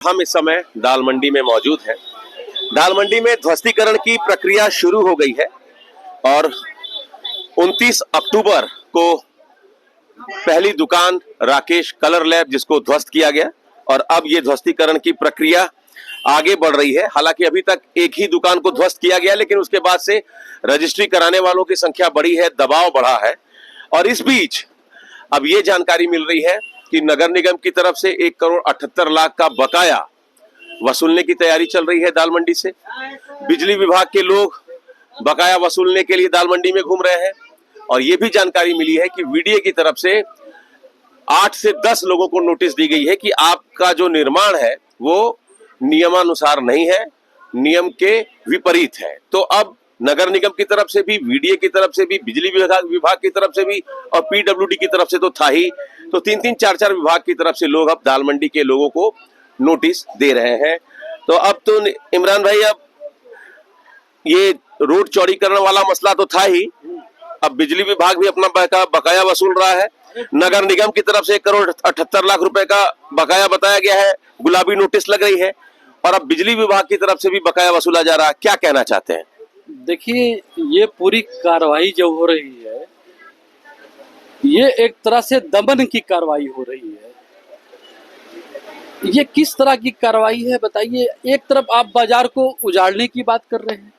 हम इस समय दाल मंडी में मौजूद हैं। दाल मंडी में ध्वस्तीकरण की प्रक्रिया शुरू हो गई है और 29 अक्टूबर को पहली दुकान राकेश कलर लैब जिसको ध्वस्त किया गया और अब ये ध्वस्तीकरण की प्रक्रिया आगे बढ़ रही है। हालांकि अभी तक एक ही दुकान को ध्वस्त किया गया, लेकिन उसके बाद से रजिस्ट्री कराने वालों की संख्या बढ़ी है, दबाव बढ़ा है। और इस बीच अब ये जानकारी मिल रही है कि नगर निगम की तरफ से 1 करोड़ 78 लाख का बकाया वसूलने की तैयारी चल रही है दाल मंडी से। बिजली विभाग के लोग बकाया वसूलने के लिए दाल मंडी में घूम रहे हैं और ये भी जानकारी मिली है कि वीडीए की तरफ से 8 से 10 लोगों को नोटिस दी गई है कि आपका जो निर्माण है वो नियमानुसार नहीं है, नियम के विपरीत है। तो अब नगर निगम की तरफ से भी, वीडीए की तरफ से भी, बिजली विभाग की तरफ से भी और पीडब्ल्यूडी की तरफ से तो था ही, तो 3-3, 4-4 विभाग की तरफ से लोग अब दाल मंडी के लोगों को नोटिस दे रहे हैं। तो अब तो इमरान भाई, अब ये रोड चौड़ीकरण वाला मसला तो था ही, अब बिजली विभाग भी अपना बकाया वसूल रहा है। नगर निगम की तरफ से 1 करोड़ 78 लाख रुपए का बकाया बताया गया है, गुलाबी नोटिस लग रही है और अब बिजली विभाग की तरफ से भी बकाया वसूला जा रहा है। क्या कहना चाहते हैं? देखिए, ये पूरी कार्रवाई जो हो रही है, ये एक तरह से दमन की कार्रवाई हो रही है। ये किस तरह की कार्रवाई है बताइए। एक तरफ आप बाजार को उजाड़ने की बात कर रहे हैं,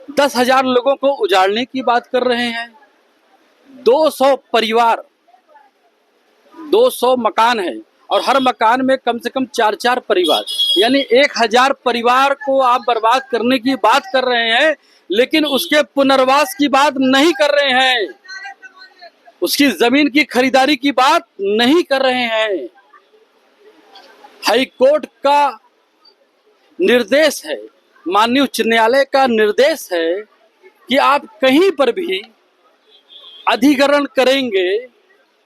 10,000 लोगों को उजाड़ने की बात कर रहे हैं, 200 परिवार, 200 मकान है और हर मकान में कम से कम 4-4 परिवार, यानी 1000 परिवार को आप बर्बाद करने की बात कर रहे हैं, लेकिन उसके पुनर्वास की बात नहीं कर रहे हैं, उसकी जमीन की खरीदारी की बात नहीं कर रहे हैं। हाई कोर्ट का निर्देश है, माननीय उच्च न्यायालय का निर्देश है कि आप कहीं पर भी अधिग्रहण करेंगे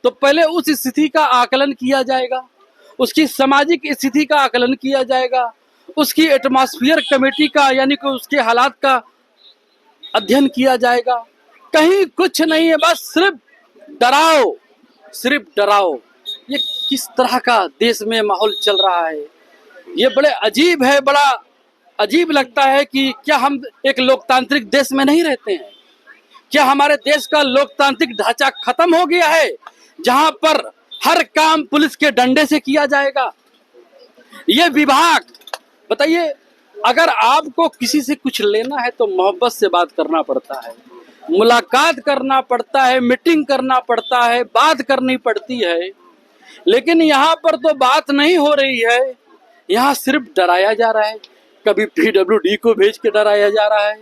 तो पहले उस स्थिति का आकलन किया जाएगा, उसकी सामाजिक स्थिति का आकलन किया जाएगा, उसकी एटमॉस्फेयर कमेटी का यानी कि उसके हालात का अध्ययन किया जाएगा। कहीं कुछ नहीं है, बस सिर्फ डराओ। ये किस तरह का देश में माहौल चल रहा है, ये बड़े अजीब है, बड़ा अजीब लगता है कि क्या हम एक लोकतांत्रिक देश में नहीं रहते हैं? क्या हमारे देश का लोकतांत्रिक ढांचा खत्म हो गया है, जहां पर हर काम पुलिस के डंडे से किया जाएगा? ये विभाग, बताइए, अगर आपको किसी से कुछ लेना है तो मोहब्बत से बात करना पड़ता है, मुलाकात करना पड़ता है, मीटिंग करना पड़ता है, बात करनी पड़ती है। लेकिन यहाँ पर तो बात नहीं हो रही है, यहाँ सिर्फ डराया जा रहा है। कभी पीडब्ल्यूडी को भेज के डराया जा रहा है,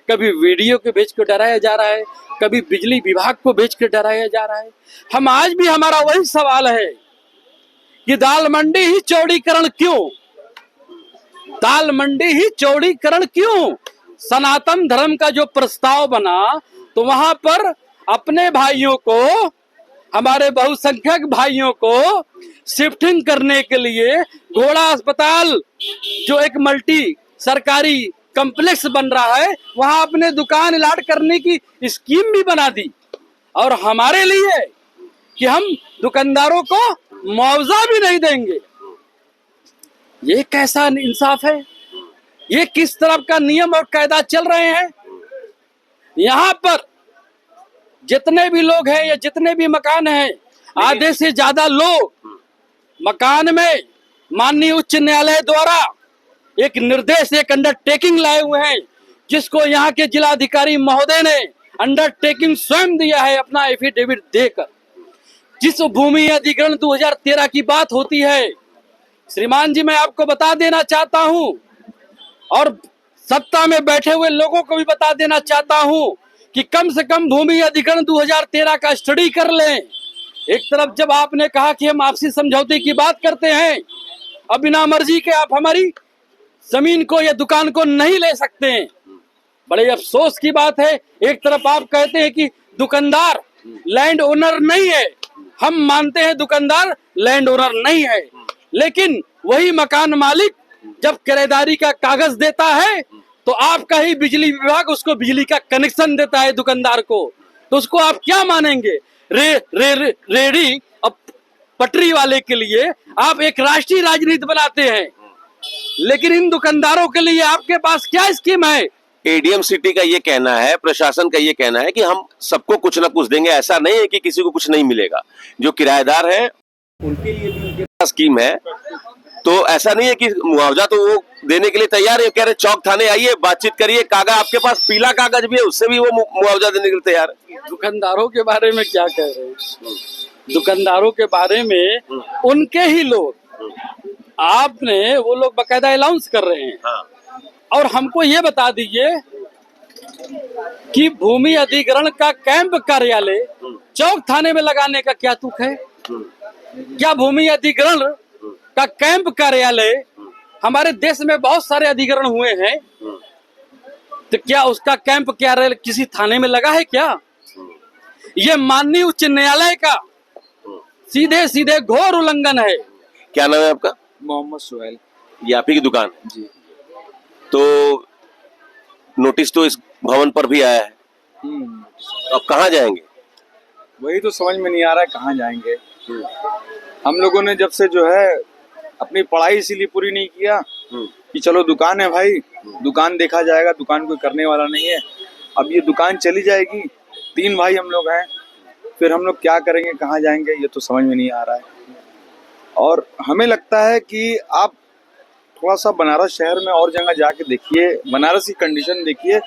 कभी वीडियो को भेज के डराया जा रहा है, कभी बिजली विभाग को भेज के डराया जा रहा है। हम आज भी, हमारा वही सवाल है कि दाल मंडी ही चौड़ीकरण क्यों? दाल मंडी ही चौड़ीकरण क्यों? सनातन धर्म का जो प्रस्ताव बना, तो वहां पर अपने भाइयों को, हमारे बहुसंख्यक भाइयों को शिफ्टिंग करने के लिए घोड़ा अस्पताल जो एक मल्टी सरकारी कॉम्प्लेक्स बन रहा है, वहां अपने दुकान अलॉट करने की स्कीम भी बना दी। और हमारे लिए कि हम दुकानदारों को मुआवजा भी नहीं देंगे। ये कैसा इंसाफ है? ये किस तरह का नियम और कायदा चल रहे हैं? यहाँ पर जितने भी लोग हैं या जितने भी मकान हैं, आधे से ज्यादा लोग मकान में माननीय उच्च न्यायालय द्वारा एक निर्देश, एक अंडरटेकिंग लाए हुए हैं, जिसको यहाँ के जिलाधिकारी महोदय ने अंडरटेकिंग स्वयं दिया है अपना एफिडेविट देकर। जिस भूमि अधिग्रहण 2013 की बात होती है, श्रीमान जी, मैं आपको बता देना चाहता हूं और सत्ता में बैठे हुए लोगों को भी बता देना चाहता हूं कि कम से कम भूमि अधिग्रहण 2013 का स्टडी कर लें। एक तरफ जब आपने कहा कि हम आपसी समझौते की बात करते हैं, अब बिना मर्जी के आप हमारी जमीन को या दुकान को नहीं ले सकते हैं। बड़े अफसोस की बात है, एक तरफ आप कहते हैं कि दुकानदार लैंड ओनर नहीं है, हम मानते हैं दुकानदार लैंड ओनर नहीं है, लेकिन वही मकान मालिक जब किराएदारी का कागज देता है तो आपका ही बिजली विभाग उसको बिजली का कनेक्शन देता है दुकानदार को, तो उसको आप क्या मानेंगे? रेडी अब पटरी वाले के लिए आप एक राष्ट्रीय राजनीति बनाते हैं लेकिन इन दुकानदारों के लिए आपके पास क्या स्कीम है? एडीएम सिटी का ये कहना है, प्रशासन का ये कहना है कि हम सबको कुछ ना कुछ देंगे, ऐसा नहीं है कि किसी को कुछ नहीं मिलेगा। जो किराएदार है उनके लिए भी उनके पास स्कीम है, तो ऐसा नहीं है कि मुआवजा तो वो देने के लिए तैयार है। कह रहे चौक थाने आइए, बातचीत करिए, कागज आपके पास पीला कागज भी है, उससे भी वो मुआवजा देने के लिए तैयार है। दुकानदारों के बारे में क्या कह रहे हैं? दुकानदारों के बारे में उनके ही लोग, आपने वो लोग बकायदा अनाउंस कर रहे हैं। हाँ। और हमको ये बता दीजिए कि भूमि अधिग्रहण का कैंप कार्यालय चौक थाने में लगाने का क्या तुक है? क्या भूमि अधिग्रहण का कैंप कार्यालय, हमारे देश में बहुत सारे अधिग्रहण हुए हैं, तो क्या उसका कैंप कार्यालय किसी थाने में लगा है क्या? ये माननीय उच्च न्यायालय का सीधे सीधे घोर उल्लंघन है। क्या नाम है आपका? मोहम्मद सुहेल। ये आप ही की दुकान है? जी। तो नोटिस तो इस भवन पर भी आया है, अब कहाँ जाएंगे? वही तो समझ में नहीं आ रहा है कहाँ जाएंगे। हम लोगों ने जब से जो है अपनी पढ़ाई इसीलिए पूरी नहीं किया कि चलो दुकान है भाई, दुकान देखा जाएगा, दुकान कोई करने वाला नहीं है। अब ये दुकान चली जाएगी, 3 भाई हम लोग हैं, फिर हम लोग क्या करेंगे, कहाँ जाएंगे, ये तो समझ में नहीं आ रहा है। और हमें लगता है कि आप थोड़ा सा बनारस शहर में और जगह जाके देखिए, बनारस की कंडीशन देखिए,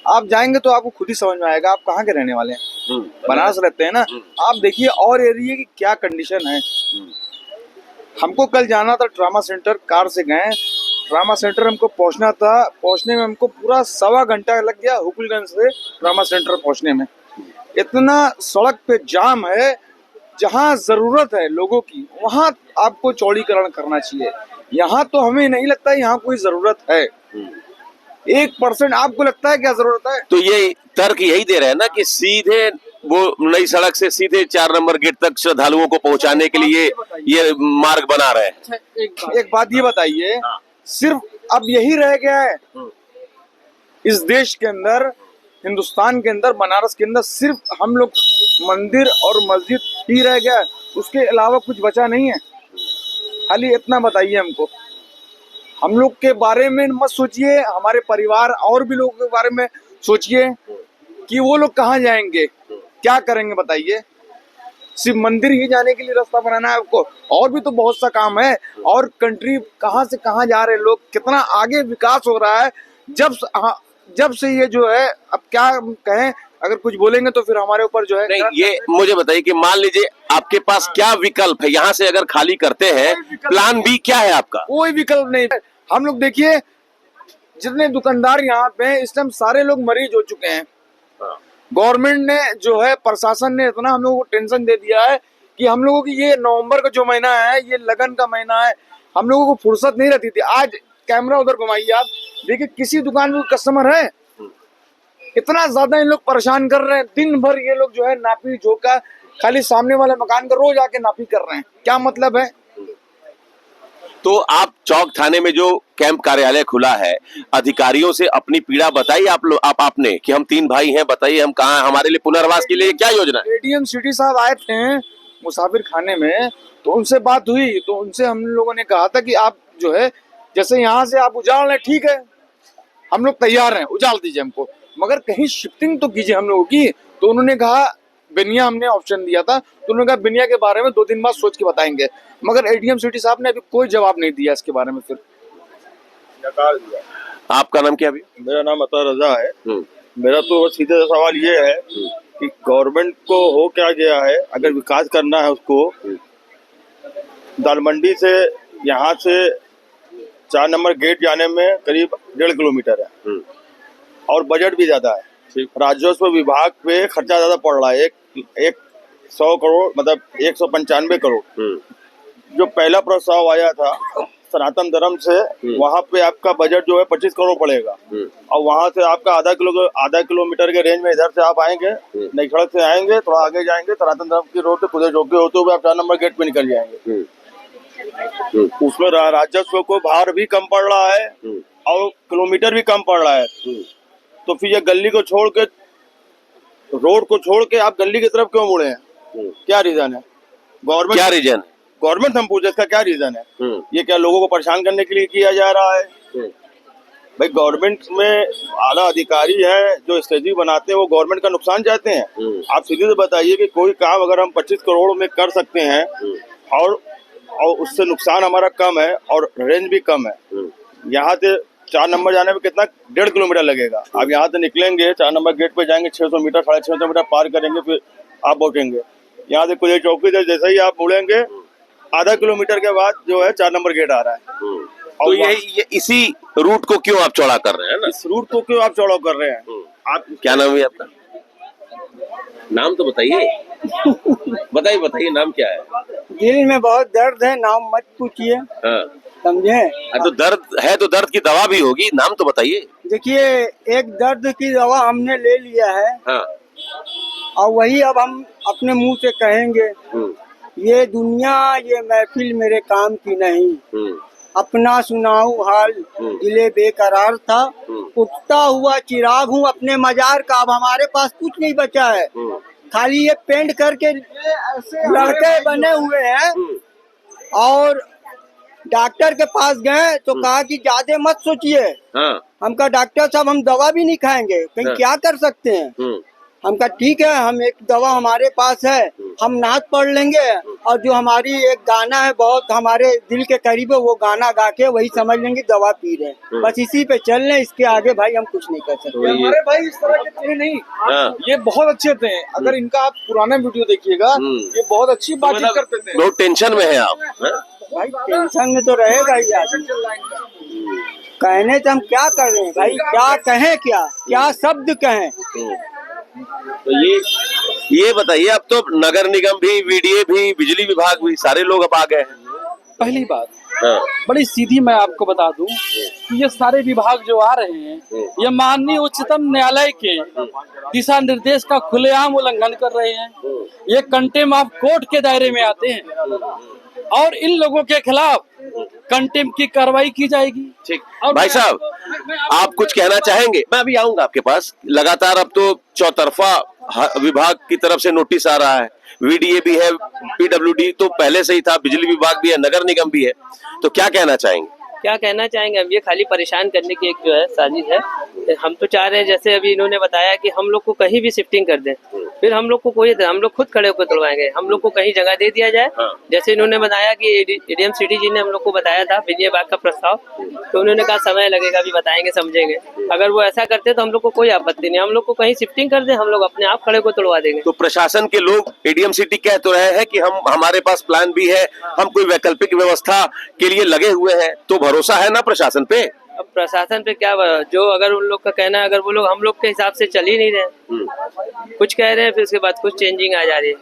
आप जाएंगे तो आपको खुद ही समझ में आएगा आप कहाँ के रहने वाले हैं। बनारस रहते हैं ना, आप देखिए और एरिया की क्या कंडीशन है। हमको कल जाना था ट्रामा सेंटर, कार से गए, ट्रामा सेंटर हमको पहुंचना था, पहुंचने में हमको पूरा 1.25 घंटा लग गया हुकुलगंज से ट्रामा सेंटर पहुंचने में। इतना सड़क पे जाम है, जहाँ जरूरत है लोगों की वहाँ आपको चौड़ीकरण करना चाहिए। यहाँ तो हमें नहीं लगता है यहाँ कोई जरूरत है। 1% आपको लगता है क्या जरूरत है? तो ये तर्क यही दे रहे हैं ना कि सीधे वो नई सड़क से सीधे 4 नंबर गेट तक श्रद्धालुओं को पहुंचाने के लिए ये मार्ग बना रहे हैं। एक बात ये बताइए, सिर्फ अब यही रह गया है इस देश के अंदर, हिंदुस्तान के अंदर, बनारस के अंदर, सिर्फ हम लोग मंदिर और मस्जिद ही रह गया है, उसके अलावा कुछ बचा नहीं है। खाली इतना बताइए हमको। हम लोग के बारे में मत सोचिए, हमारे परिवार और भी लोगों के बारे में सोचिए कि वो लोग कहाँ जाएंगे, क्या करेंगे बताइए। सिर्फ मंदिर ही जाने के लिए रास्ता बनाना है आपको, और भी तो बहुत सा काम है। और कंट्री कहाँ से कहाँ जा रहे हैं लोग, कितना आगे विकास हो रहा है। जब से ये जो है, अब क्या कहें, अगर कुछ बोलेंगे तो फिर हमारे ऊपर जो है। नहीं, ये मुझे बताइए कि मान लीजिए आपके पास क्या विकल्प है, यहाँ से अगर खाली करते हैं, प्लान बी क्या है आपका? कोई विकल्प नहीं है। हम लोग देखिए जितने दुकानदार यहाँ पे हैं, इस टाइम सारे लोग मरीज हो चुके हैं। गवर्नमेंट ने जो है, प्रशासन ने इतना हम लोगों को टेंशन दे दिया है कि हम लोगों की ये नवंबर का जो महीना है, ये लगन का महीना है, हम लोगों को फुर्सत नहीं रहती थी। आज कैमरा उधर घुमाइए आप, देखिए किसी दुकान में कस्टमर है? इतना ज्यादा इन लोग परेशान कर रहे हैं। दिन भर ये लोग जो है नापी झोंका, खाली सामने वाले मकान का रोज आके नापी कर रहे हैं। क्या मतलब है? तो आप चौक थाने में जो कैंप कार्यालय खुला है, अधिकारियों से अपनी पीड़ा बताइए आपने कि हम 3 भाई हैं, बताइए हम कहाँ, हमारे लिए पुनर्वास के लिए क्या योजना है? एडीएम सिटी साहब आए थे मुसाफिर खाने में, तो उनसे बात हुई, तो उनसे हम लोगों ने कहा था कि आप जो है, जैसे यहाँ से आप उजाड़ लें, ठीक है, हम लोग तैयार हैं, उजाड़ दीजिए हमको, मगर कहीं शिफ्टिंग तो कीजिए हम लोगों की। तो उन्होंने कहा, बिनिया हमने ऑप्शन दिया था, तो उन्होंने कहा बिनिया के बारे में 2 दिन बाद सोच के बताएंगे। मगर एडीएम सिटी साहब ने अभी कोई जवाब नहीं दिया इसके बारे में। फिर आपका नाम क्या? अभी मेरा नाम अता रजा है। मेरा तो सीधे सवाल ये है कि गवर्नमेंट को हो क्या गया है, अगर विकास करना है उसको, दाल मंडी से यहाँ से 4 नंबर गेट जाने में करीब 1.5 किलोमीटर है और बजट भी ज्यादा है। राजस्व विभाग पे खर्चा ज्यादा पड़ रहा है, एक 100 करोड़, मतलब 195 करोड़। जो पहला प्रस्ताव आया था सनातन धर्म से, वहाँ पे आपका बजट जो है 25 करोड़ पड़ेगा, और वहाँ से आपका आधा किलोमीटर के रेंज में इधर से आप आएंगे, नई सड़क से आएंगे, थोड़ा आगे जाएंगे, सनातन धर्म की रोड से खुदे झोंके होते हुए आप 4 नंबर गेट पे निकल जाएंगे। उसमें राजस्व को भार भी कम पड़ रहा है और किलोमीटर भी कम पड़ रहा है। तो फिर ये गली को छोड़ के, रोड को छोड़ के आप गली की तरफ क्यों मुड़े हैं? क्या रीजन है? क्या रीजन? गवर्नमेंट हम पूछे इसका क्या रीजन है? ये क्या लोगों को परेशान करने के लिए किया जा रहा है? भाई गवर्नमेंट में आला अधिकारी हैं जो स्ट्रेटजी बनाते हैं, वो गवर्नमेंट का नुकसान चाहते हैं। आप सीधे से बताइए कि कोई काम अगर हम 25 करोड़ में कर सकते हैं और उससे नुकसान हमारा कम है और रेंज भी कम है। यहाँ से 4 नंबर जाने में कितना 1.5 किलोमीटर लगेगा। आप यहाँ से निकलेंगे 4 नंबर गेट पे जाएंगे 600 मीटर 650 मीटर पार करेंगे, फिर आप पहुंचेंगे यहाँ से कुछ चौकी से। जैसे ही आप मुड़ेंगे आधा किलोमीटर के बाद जो है 4 नंबर गेट आ रहा है। तो ये इसी रूट को क्यों आप चौड़ा कर रहे हैं ना? इस रूट को क्यों आप चौड़ा कर रहे हैं? आप क्या नाम है आपका? नाम तो बताइए। बताइए नाम क्या है? दिल में बहुत दर्द है, नाम मत पूछिए, हाँ। समझे? तो दर्द है तो दर्द की दवा भी होगी, नाम तो बताइए। देखिए, एक दर्द की दवा हमने ले लिया है। हाँ। और वही अब हम अपने मुंह से कहेंगे। ये दुनिया, ये महफिल मेरे काम की नहीं। अपना सुनाऊं हाल, दिले बेकरार था। उठता हुआ चिराग हूँ अपने मजार का। अब हमारे पास कुछ नहीं बचा है, खाली ये पेंट करके लड़के बने हुए हैं। और डॉक्टर के पास गए तो कहा कि ज्यादा मत सोचिए। हाँ। हम कहा डॉक्टर साहब हम दवा भी नहीं खाएंगे, कहीं हाँ। क्या कर सकते हैं? हम कहा ठीक है, हम एक दवा हमारे पास है, हम नाच पढ़ लेंगे और जो हमारी एक गाना है बहुत हमारे दिल के करीब है, वो गाना गा के वही समझ लेंगे दवा पी रहे हैं। बस इसी पे चल रहे, इसके आगे भाई हम कुछ नहीं कर सकते। हमारे भाई इस तरह के थे नहीं। हाँ। ये बहुत अच्छे थे। अगर इनका आप पुराना वीडियो देखिएगा, ये बहुत अच्छी बातचीत करते थे। बहुत टेंशन में है आप? हाँ? भाई टेंशन में तो रहेगा ही आदमी। कहने से हम क्या कर रहे हैं भाई, क्या कहें, क्या शब्द कहें? तो ये बताइए, अब तो नगर निगम भी, वीडीए भी, बिजली विभाग भी, सारे लोग अब आ गए हैं। पहली बात, हाँ। बड़ी सीधी मैं आपको बता दूं कि ये सारे विभाग जो आ रहे हैं, ये माननीय उच्चतम न्यायालय के दिशा निर्देश का खुलेआम उल्लंघन कर रहे हैं। ये कंटेम्प्ट ऑफ कोर्ट के दायरे में आते हैं और इन लोगों के खिलाफ कंटेम्प्ट की कार्रवाई की जाएगी। ठीक। भाई साहब, आप कुछ कहना चाहेंगे? मैं अभी आऊंगा आपके पास। लगातार अब तो चौतरफा विभाग की तरफ से नोटिस आ रहा है, वीडीए भी है, पीडब्ल्यूडी तो पहले से ही था, बिजली विभाग भी है, नगर निगम भी है, तो क्या कहना चाहेंगे? क्या कहना चाहेंगे? अब ये खाली परेशान करने की एक जो है साजिश है। हम तो चाह रहे हैं, जैसे अभी इन्होंने बताया कि हम लोग को कहीं भी शिफ्टिंग कर दें, फिर हम लोग खुद खड़े होकर तोड़वाएंगे। हम लोग को कहीं जगह दे दिया जाए। जैसे इन्होंने बताया कि एडीएम सिटी जी ने हम लोग को बताया था बिजली विभाग का प्रस्ताव, तो उन्होंने कहा समय लगेगा, अभी बताएंगे समझेंगे। अगर वो ऐसा करते तो हम लोग को कोई आपत्ति नहीं, हम लोग को कहीं शिफ्टिंग कर दें, हम लोग अपने आप खड़े को तोड़वा देंगे। तो प्रशासन के लोग एडीएम सिटी कह तो रहे हैं कि हमारे पास प्लान भी है, हम कोई वैकल्पिक व्यवस्था के लिए लगे हुए हैं, तो भरोसा है ना प्रशासन पे? अब प्रशासन पे क्या, जो अगर उन लोग का कहना है, अगर वो लोग हम लोग के हिसाब से चल ही नहीं रहे, कुछ कह रहे हैं, फिर उसके बाद कुछ चेंजिंग आ जा रही है।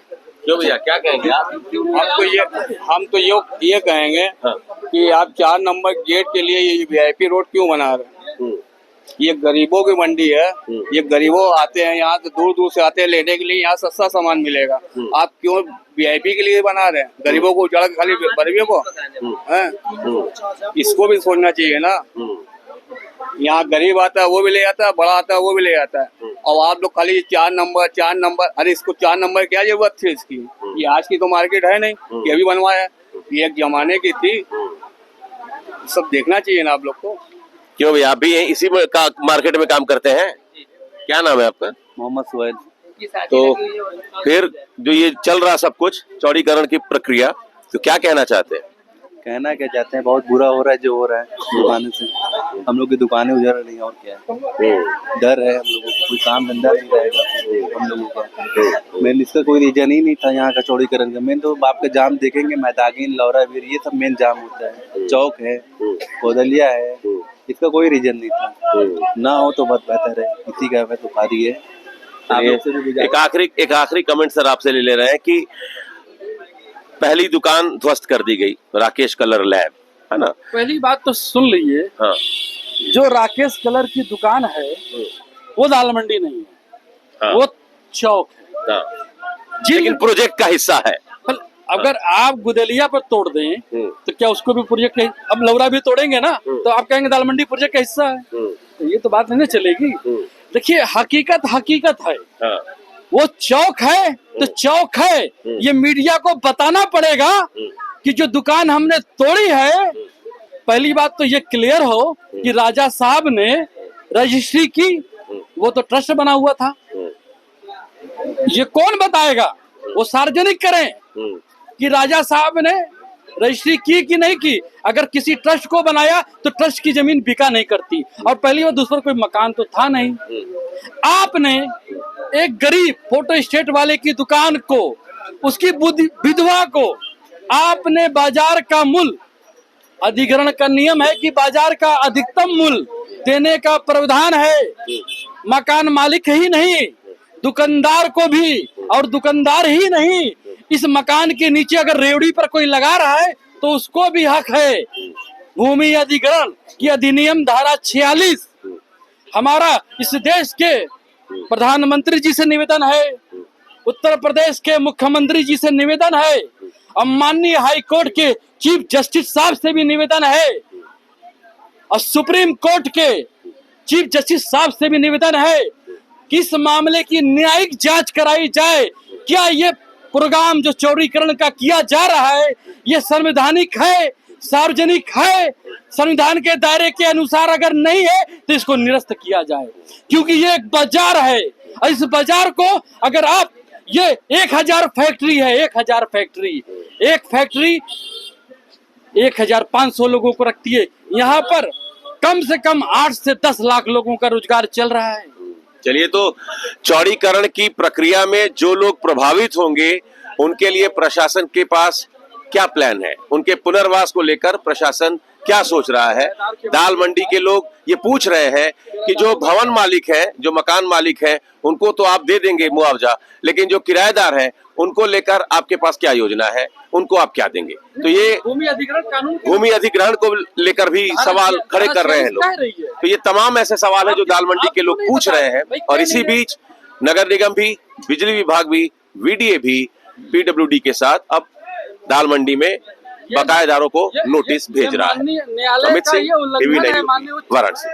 क्यों भैया, क्या कहेंगे आप? हम तो ये कहेंगे कि आप 4 नंबर गेट के लिए ये वीआईपी रोड क्यों बना रहे हैं? ये गरीबों की मंडी है, ये गरीबों आते हैं यहाँ से, दूर दूर से आते हैं लेने के लिए, यहाँ सस्ता सामान मिलेगा। आप क्यों वीआईपी के लिए बना रहे हैं? गरीबों को उजाड़ खाली गरीबों को हैं? इसको भी सोचना चाहिए ना। यहाँ गरीब आता है वो भी ले जाता है, बड़ा आता है वो भी ले जाता है, और आप लोग खाली 4 नंबर। अरे इसको 4 नंबर क्या जरूरत थी इसकी? ये आज की तो मार्केट है नहीं, ये भी बनवाया, ये एक जमाने की थी। सब देखना चाहिए ना आप लोग को। क्यों भैया, आप भी इसी में मार्केट में काम करते हैं? क्या नाम है आपका? मोहम्मद सुहैल। तो फिर जो ये चल रहा सब कुछ चौड़ीकरण की प्रक्रिया, तो क्या कहना चाहते हैं? कहना क्या चाहते हैं, बहुत बुरा हो रहा है जो हो रहा है दुकानों से। हम लोग की दुकानें उजड़ रही हैं, और क्या है, डर है हम लोगों को, कोई काम धंधा नहीं रहेगा हम लोगों का। मेन इसका कोई रीजन ही नहीं था यहाँ का चौड़ीकरण का। मेन तो आपका जाम देखेंगे, मैदागिन, लौरा वीर, ये सब मेन जाम होता है। चौक है, कोदलिया है, इसका कोई रीजन नहीं था। ना हो तो बहुत बेहतर है, इसी का मैं तो खा दी है। एक आखिरी कमेंट सर आपसे ले ले रहे हैं कि पहली दुकान ध्वस्त कर दी गई, राकेश कलर लैब, है ना? पहली बात तो सुन लीजिए, हाँ। जो राकेश कलर की दुकान है वो दाल मंडी नहीं है, हाँ। वो चौक है। हाँ। लेकिन प्रोजेक्ट का हिस्सा है। अगर आप गुदेलिया पर तोड़ दें तो क्या उसको भी प्रोजेक्ट है? अब लौरा भी तोड़ेंगे ना, तो आप कहेंगे दाल मंडी प्रोजेक्ट का हिस्सा है, तो ये तो बात नहीं चलेगी। देखिए, हकीकत है। हाँ। वो चौक है तो चौक है, ये मीडिया को बताना पड़ेगा कि जो दुकान हमने तोड़ी है, पहली बात तो ये क्लियर हो कि राजा साहब ने रजिस्ट्री की, वो तो ट्रस्ट बना हुआ था। ये कौन बताएगा? वो सार्वजनिक करें कि राजा साहब ने रजिस्ट्री की कि नहीं की। अगर किसी ट्रस्ट को बनाया तो ट्रस्ट की जमीन बिका नहीं करती, और पहली बार दूसरा कोई मकान तो था नहीं। आपने एक गरीब फोटो स्टेट वाले की दुकान को, उसकी विधवा को आपने बाजार का मूल्य, अधिग्रहण का नियम है कि बाजार का अधिकतम मूल्य देने का प्रावधान है। मकान मालिक ही नहीं, दुकानदार को भी, और दुकानदार ही नहीं, इस मकान के नीचे अगर रेवड़ी पर कोई लगा रहा है तो उसको भी हक है। भूमि अधिग्रहण की अधिनियम धारा 46। हमारा इस देश के प्रधानमंत्री जी से निवेदन है, उत्तर प्रदेश के मुख्यमंत्री जी से निवेदन है, और माननीय हाई कोर्ट के चीफ जस्टिस साहब से भी निवेदन है, और सुप्रीम कोर्ट के चीफ जस्टिस साहब से भी निवेदन है कि इस मामले की न्यायिक जांच कराई जाए। क्या ये प्रोग्राम जो चौड़ीकरण का किया जा रहा है ये संवैधानिक है, सार्वजनिक है? संविधान के दायरे के अनुसार अगर नहीं है तो इसको निरस्त किया जाए, क्योंकि ये एक बाजार है, और इस बाजार को अगर आप, ये 1000 फैक्ट्री है, 1000 फैक्ट्री, एक फैक्ट्री 1500 लोगों को रखती है। यहाँ पर कम से कम 8 से 10 लाख लोगों का रोजगार चल रहा है। चलिए, तो चौड़ीकरण की प्रक्रिया में जो लोग प्रभावित होंगे उनके लिए प्रशासन के पास क्या प्लान है? उनके पुनर्वास को लेकर प्रशासन क्या सोच रहा है? दाल मंडी के लोग ये पूछ रहे हैं कि जो भवन मालिक है, जो मकान मालिक है, उनको तो आप दे देंगे मुआवजा, लेकिन जो किराएदार है उनको लेकर आपके पास क्या योजना है? उनको आप क्या देंगे? तो ये भूमि अधिग्रहण कानून, भूमि अधिग्रहण को लेकर भी सवाल खड़े कर रहे हैं लोग। तो ये तमाम ऐसे सवाल है जो दाल मंडी के लोग पूछ रहे हैं, और इसी बीच नगर निगम भी, बिजली विभाग भी, वीडीए भी पीडब्ल्यूडी के साथ अब दाल मंडी में बकायेदारों को नोटिस भेज रहा है। न्यायालय अमित का सिंह, ये उल्लंघन टीवी है 9 माननीय वाराणसी।